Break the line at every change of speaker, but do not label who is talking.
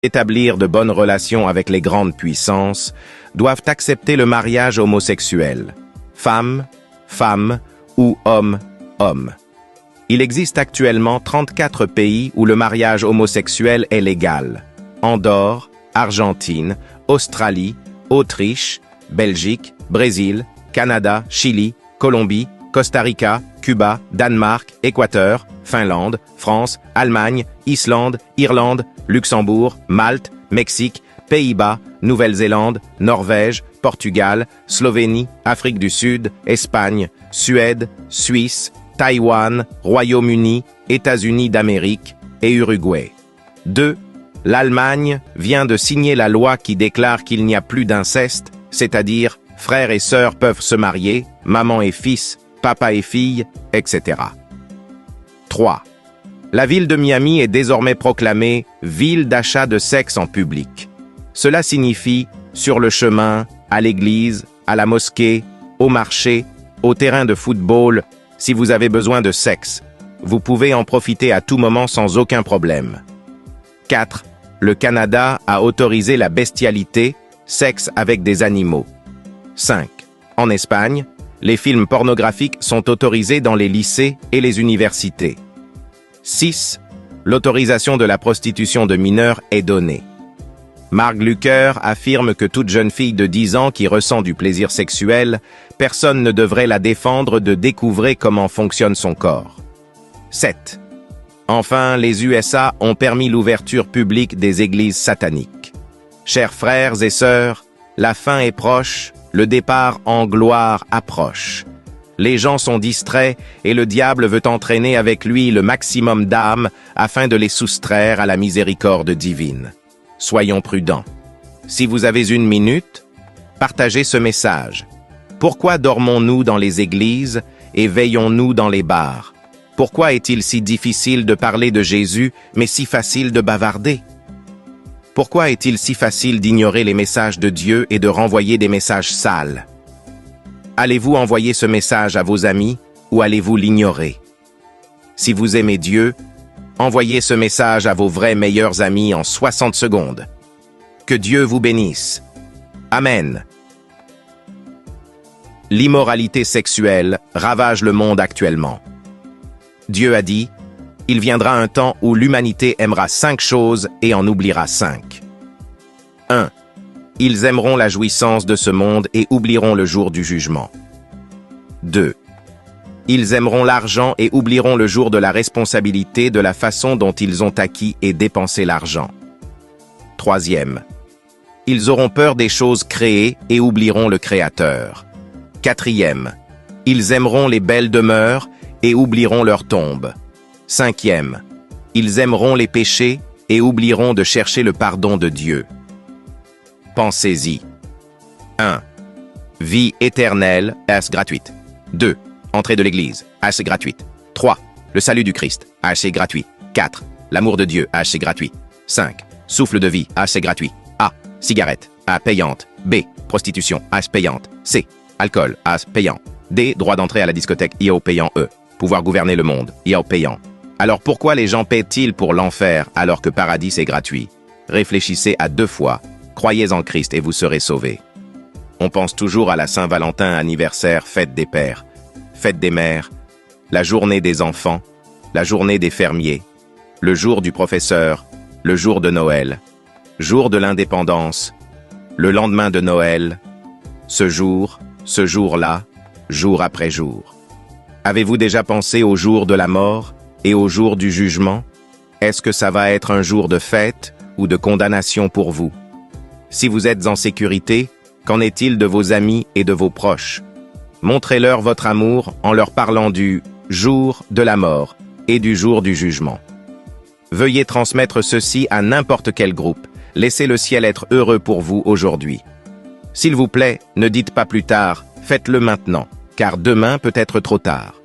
établir de bonnes relations avec les grandes puissances, doivent accepter le mariage homosexuel, femme, femme ou homme, homme. Il existe actuellement 34 pays où le mariage homosexuel est légal. Andorre, Argentine, Australie, Autriche, Belgique, Brésil, Canada, Chili, Colombie, Costa Rica, Cuba, Danemark, Équateur, Finlande, France, Allemagne, Islande, Irlande, Luxembourg, Malte, Mexique, Pays-Bas, Nouvelle-Zélande, Norvège, Portugal, Slovénie, Afrique du Sud, Espagne, Suède, Suisse, Taïwan, Royaume-Uni, États-Unis d'Amérique et Uruguay. 2. L'Allemagne vient de signer la loi qui déclare qu'il n'y a plus d'inceste, c'est-à-dire frères et sœurs peuvent se marier, maman et fils, papa et fille, etc. 3. La ville de Miami est désormais proclamée ville d'achat de sexe en public. Cela signifie sur le chemin, à l'église, à la mosquée, au marché, au terrain de football, si vous avez besoin de sexe, vous pouvez en profiter à tout moment sans aucun problème. 4. Le Canada a autorisé la bestialité, sexe avec des animaux. 5. En Espagne, les films pornographiques sont autorisés dans les lycées et les universités. 6. L'autorisation de la prostitution de mineurs est donnée. Mark Lucker affirme que toute jeune fille de 10 ans qui ressent du plaisir sexuel, personne ne devrait la défendre de découvrir comment fonctionne son corps. 7. Enfin, les USA ont permis l'ouverture publique des églises sataniques. Chers frères et sœurs, la fin est proche, le départ en gloire approche. Les gens sont distraits et le diable veut entraîner avec lui le maximum d'âmes afin de les soustraire à la miséricorde divine. Soyons prudents. Si vous avez 1 minute, partagez ce message. Pourquoi dormons-nous dans les églises et veillons-nous dans les bars? Pourquoi est-il si difficile de parler de Jésus, mais si facile de bavarder? Pourquoi est-il si facile d'ignorer les messages de Dieu et de renvoyer des messages sales? Allez-vous envoyer ce message à vos amis ou allez-vous l'ignorer? Si vous aimez Dieu, envoyez ce message à vos vrais meilleurs amis en 60 secondes. Que Dieu vous bénisse. Amen. L'immoralité sexuelle ravage le monde actuellement. Dieu a dit, « Il viendra un temps où l'humanité aimera 5 choses et en oubliera 5. 1. Ils aimeront la jouissance de ce monde et oublieront le jour du jugement. 2. Ils aimeront l'argent et oublieront le jour de la responsabilité de la façon dont ils ont acquis et dépensé l'argent. 3. Ils auront peur des choses créées et oublieront le Créateur. 4. Ils aimeront les belles demeures et oublieront leur tombe. 5. Ils aimeront les péchés et oublieront de chercher le pardon de Dieu. Pensez-y. 1. Vie éternelle, est gratuite. 2. Entrée de l'Église, c'est gratuite. 3. Le salut du Christ, c'est gratuit. 4. L'amour de Dieu, c'est gratuit. 5. Souffle de vie, c'est gratuit. A. Cigarette, payante. B. Prostitution, payante. C. Alcool, payant. D. Droit d'entrée à la discothèque, payant. E. Pouvoir gouverner le monde, payant. Alors pourquoi les gens paient-ils pour l'enfer alors que paradis est gratuit? Réfléchissez à 2 fois. Croyez en Christ et vous serez sauvés. On pense toujours à la Saint-Valentin, anniversaire, fête des pères, fête des mères, la journée des enfants, la journée des fermiers, le jour du professeur, le jour de Noël, jour de l'indépendance, le lendemain de Noël, ce jour-là, jour après jour. Avez-vous déjà pensé au jour de la mort et au jour du jugement? Est-ce que ça va être un jour de fête ou de condamnation pour vous? Si vous êtes en sécurité, qu'en est-il de vos amis et de vos proches? Montrez-leur votre amour en leur parlant du jour de la mort et du jour du jugement. Veuillez transmettre ceci à n'importe quel groupe. Laissez le ciel être heureux pour vous aujourd'hui. S'il vous plaît, ne dites pas plus tard, faites-le maintenant, car demain peut être trop tard.